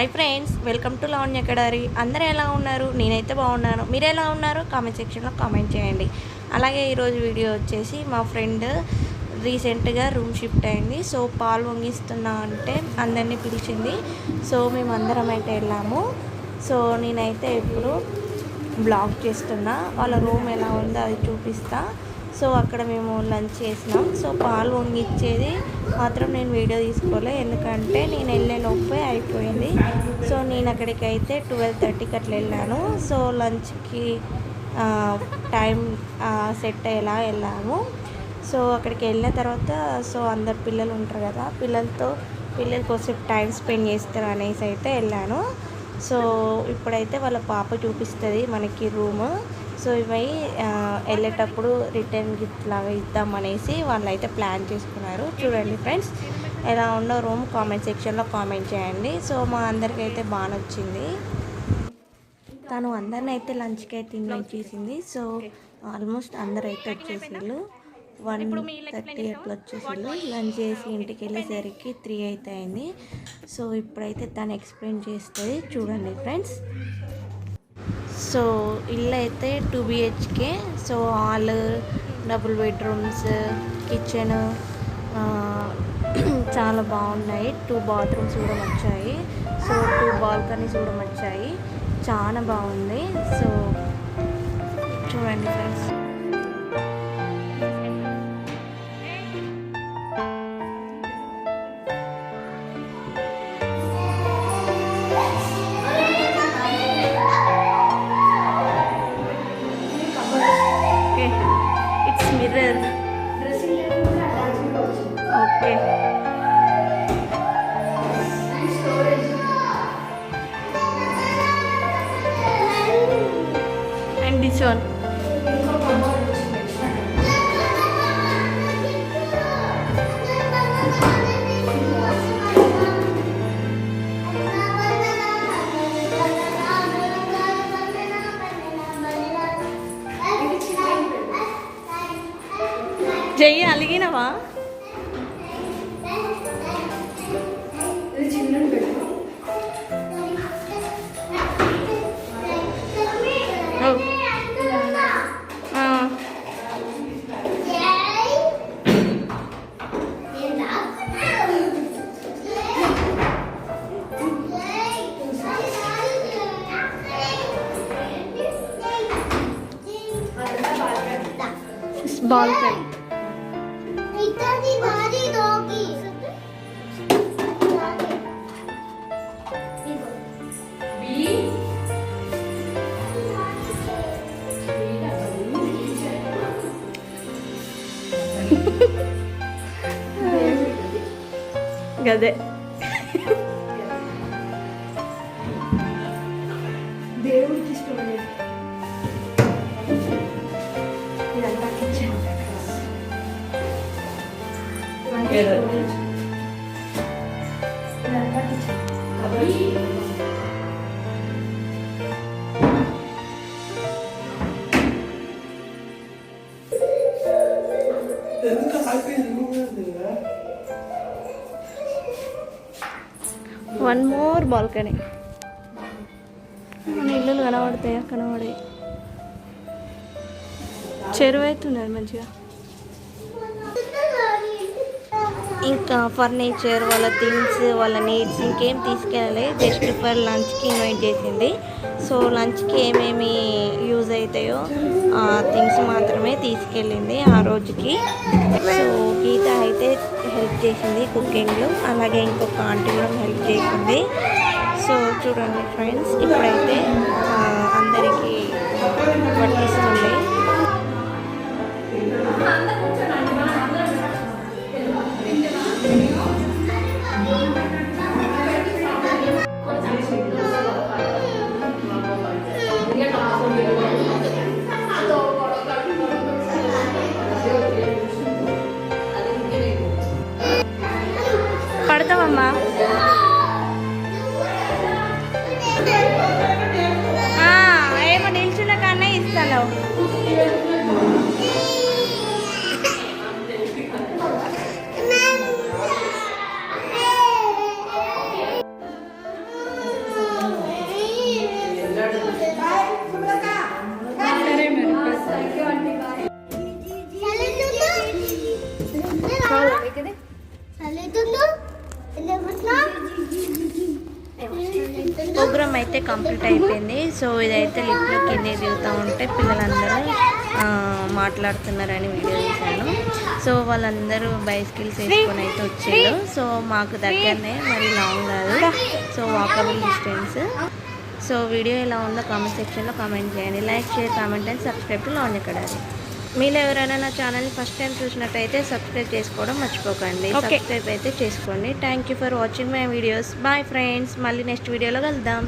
Hi friends, welcome to Lavanya Kadari. అందరూ ఎలా ఉన్నారు? నేనైతే బాగున్నాను. మీరు ఎలా ఉన్నారు? కామెంట్ సెక్షన్లో కామెంట్ చేయండి. అలాగే ఈరోజు వీడియో వచ్చేసి మా ఫ్రెండ్ రీసెంట్గా రూమ్ షిఫ్ట్ అయింది. సో పాలు వంగిస్తున్నా అంటే అందరినీ పిలిచింది. సో మేము అందరం అయితే వెళ్ళాము. సో నేనైతే ఇప్పుడు బ్లాగ్ చేస్తున్నా. వాళ్ళ రూమ్ ఎలా ఉందో అది చూపిస్తా. సో అక్కడ మేము లంచ్ చేసినాం. సో పాలు వంగిచ్చేది మాత్రం నేను వీడియో తీసుకోలే, ఎందుకంటే నేను వెళ్ళే లోపే అయిపోయింది. సో నేను అక్కడికి అయితే 12:30కి అట్లా వెళ్ళాను. సో లంచ్కి టైం సెట్ అయ్యేలా వెళ్ళాము. సో అక్కడికి వెళ్ళిన తర్వాత సో అందరు పిల్లలు ఉంటారు కదా, పిల్లల కోసం టైం స్పెండ్ చేస్తారు అనేసి అయితే వెళ్ళాను. సో ఇప్పుడైతే వాళ్ళ పాప చూపిస్తుంది మనకి రూమ్. సో ఇవి వెళ్ళేటప్పుడు రిటర్న్ గిఫ్ట్ లాగా ఇద్దామనేసి వాళ్ళు అయితే ప్లాన్ చేసుకున్నారు. చూడండి ఫ్రెండ్స్, ఎలా ఉందో రూమ్ కామెంట్ సెక్షన్లో కామెంట్ చేయండి. సో మా అందరికీ అయితే బాగా నచ్చింది. తను అందరిని అయితే లంచ్కి అయితే ఇన్వైట్ చేసింది. సో ఆల్మోస్ట్ అందరు అయితే వచ్చేసారు. 1:30 అట్లా వచ్చేసారు. లంచ్ చేసి ఇంటికి వెళ్ళేసరికి 3 అయితే అయింది. సో ఇప్పుడైతే తను ఎక్స్ప్లెయిన్ చేస్తుంది, చూడండి ఫ్రెండ్స్. సో ఇల్లు అయితే 2 BHK. So hall, double bedrooms, kitchen చాలా బాగున్నాయి. 2 బాత్రూమ్స్ కూడా వచ్చాయి. సో 2 బాల్కనీస్ కూడా వచ్చాయి. చాలా బాగుంది. సో చూడండి friends. Mirror. Okay. And this one. చెయ్యి అలిగినవా? బాల్కనీ. గదే దేవుడికి ఇష్టం. One more balcony. మన ఇల్లులు కనబడతాయా? కనబడే చెరువు అవుతున్నది మంచిగా. ఇంకా ఫర్నిచర్, వాళ్ళ థింగ్స్, వాళ్ళ నీడ్స్ ఇంకేం తీసుకెళ్ళాలి. జస్ట్ ఫర్ లంచ్కి ఇన్వైట్ చేసింది. సో లంచ్కి ఏమేమి యూజ్ అవుతాయో ఆ థింగ్స్ మాత్రమే తీసుకెళ్ళింది ఆ రోజుకి. సో గీత అయితే హెల్ప్ చేసింది కుకింగ్లో, అలాగే ఇంకొక ఆంటీ కూడా హెల్ప్ చేసింది. సో చూడండి ఫ్రెండ్స్, ఇప్పుడైతే అందరికీ పట్టిస్తుంది. పడతావమ్మా? ఏమో నిల్చున్న కన్నా ఇస్తాను. ప్రోగ్రామ్ అయితే కంప్లీట్ అయిపోయింది. సో ఇదైతే లిఫ్ట్లో కింద దిగుతూ ఉంటే పిల్లలందరూ మాట్లాడుతున్నారని వీడియో తీశాను. సో వాళ్ళందరూ బైసికల్స్ వేసుకొని అయితే వచ్చారు. సో మాకు దగ్గరనే, మరి లాంగ్ కాదు, so walkable distance. So video ఎలా ఉందో కామెంట్ సెక్షన్లో కామెంట్ చేయండి. Like, share, comment and subscribe to Lavanya Kadari. మీరు ఎవరైనా నా ఛానల్ని ఫస్ట్ టైం చూసినట్టయితే సబ్స్క్రైబ్ చేసుకోవడం మర్చిపోకండి. సబ్స్క్రైబ్ అయితే చేసుకోండి. Thank you for watching my videos. Bye friends, మళ్ళీ నెక్స్ట్ వీడియోలో కలుద్దాం.